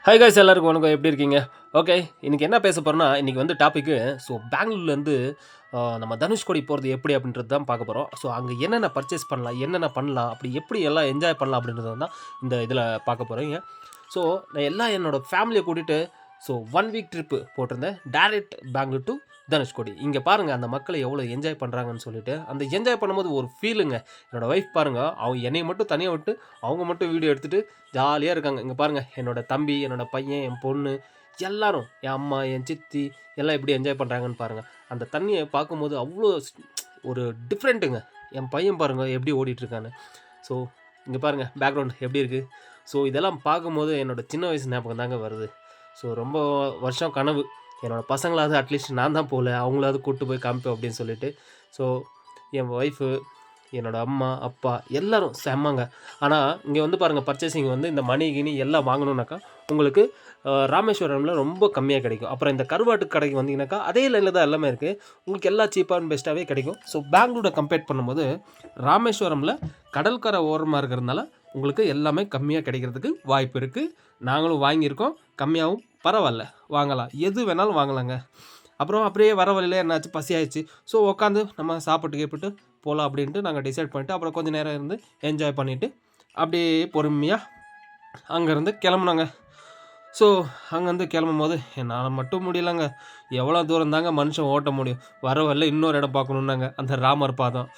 Hi guys எல்லாருக்கும் வணக்கம். எப்படி இருக்கீங்க? ஓகே, இன்றைக்கி என்ன பேச போகிறோன்னா, இன்றைக்கி வந்து டாப்பிக்கு பெங்களூர்லேருந்து நம்ம தனுஷ்கோடி போகிறது எப்படி அப்படின்றது தான் பார்க்க போகிறோம். அங்கே என்னென்ன பர்ச்சேஸ் பண்ணலாம், என்னென்ன பண்ணலாம், அப்படி எப்படி எல்லாம் என்ஜாய் பண்ணலாம் அப்படின்றத தான் இந்த இதில் பார்க்க போகிறீங்க. நான் எல்லாம் என்னோடய ஃபேமிலியை கூட்டிகிட்டு 1 வீக் ட்ரிப்பு போட்டிருந்தேன். Direct Bangalore to Dhanushkodi. இங்கே பாருங்கள் அந்த மக்களை எவ்வளோ என்ஜாய் பண்ணுறாங்கன்னு சொல்லிட்டு, அந்த என்ஜாய் பண்ணும்போது ஒரு ஃபீலுங்க. என்னோடய ஒய்ஃப் பாருங்கள், அவங்க என்னை மட்டும் தனியாக விட்டு அவங்க மட்டும் வீடியோ எடுத்துகிட்டு ஜாலியாக இருக்காங்க. இங்கே பாருங்கள், என்னோடய தம்பி, என்னோடய பையன், என் பொண்ணு எல்லாரும், என் அம்மா, என் சித்தி எல்லாம் எப்படி என்ஜாய் பண்ணுறாங்கன்னு பாருங்கள். அந்த தண்ணியை பார்க்கும்போது அவ்வளோ ஒரு டிஃப்ரெண்ட்டுங்க. என் பையன் பாருங்கள் எப்படி ஓடிட்டுருக்கான்னு. இங்கே பாருங்கள் பேக்ரவுண்ட் எப்படி இருக்குது. இதெல்லாம் பார்க்கும்போது என்னோடய சின்ன வயசு ஞாபகம் தாங்க வருது. ரொம்ப வருஷம் கனவு, என்னோடய பசங்களாவது அட்லீஸ்ட் நான் தான் போகல, அவங்களாவது கூப்பிட்டு போய் காமிப்பேன் அப்படின்னு சொல்லிட்டு. என் ஒய்ஃபு, என்னோடய அம்மா, அப்பா எல்லோரும் செம்மங்க. ஆனால் இங்கே வந்து பாருங்கள், பர்ச்சேசிங் வந்து இந்த மணி கிணி எல்லாம் வாங்கணுன்னாக்கா உங்களுக்கு ராமேஸ்வரமில் ரொம்ப கம்மியாக கிடைக்கும். அப்புறம் இந்த கருவாட்டு கடைக்கு வந்தீங்கன்னாக்கா அதே லைனில் தான் எல்லாமே இருக்குது. உங்களுக்கு எல்லாம் சீப்பாக அண்ட் பெஸ்ட்டாகவே கிடைக்கும். பெங்களூரை கம்பேர் பண்ணும்போது ராமேஸ்வரமில் கடற்கரை ஓரமாக இருக்கிறதுனால உங்களுக்கு எல்லாமே கம்மியாக கிடைக்கிறதுக்கு வாய்ப்பு இருக்குது. நாங்களும் வாங்கியிருக்கோம். கம்மியாகவும் பரவாயில்ல, வாங்கலாம், எது வேணாலும் வாங்கலாங்க. அப்புறம் அப்படியே வர வழியில் என்னாச்சு, பசி ஆயிடுச்சு. உட்காந்து நம்ம சாப்பிட்டு போகலாம் அப்படின்ட்டு நாங்கள் டிசைட் பண்ணிவிட்டு அப்புறம் கொஞ்சம் நேரம் இருந்து என்ஜாய் பண்ணிவிட்டு அப்படியே பொறுமையாக அங்கேருந்து கிளம்புனாங்க. அங்கேருந்து கிளம்பும் போது என்னால் மட்டும் முடியலைங்க. எவ்வளோ தூரம் தாங்க மனுஷன் ஓட்ட முடியும்? வர வழியில் இன்னொரு இடம் பார்க்கணுன்னாங்க, அந்த ராமர் பாதம்.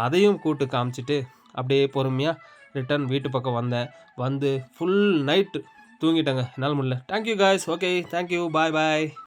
அதையும் கூட்டு காமிச்சிட்டு அப்படியே பொறுமையாக ரிட்டர்ன் வீட்டு பக்கம் வந்தேன். வந்து ஃபுல் நைட்டு தூங்கிட்டேங்க, என்னால் முடியல. Thank you guys. ஓகே, தேங்க்யூ, பாய் பாய்.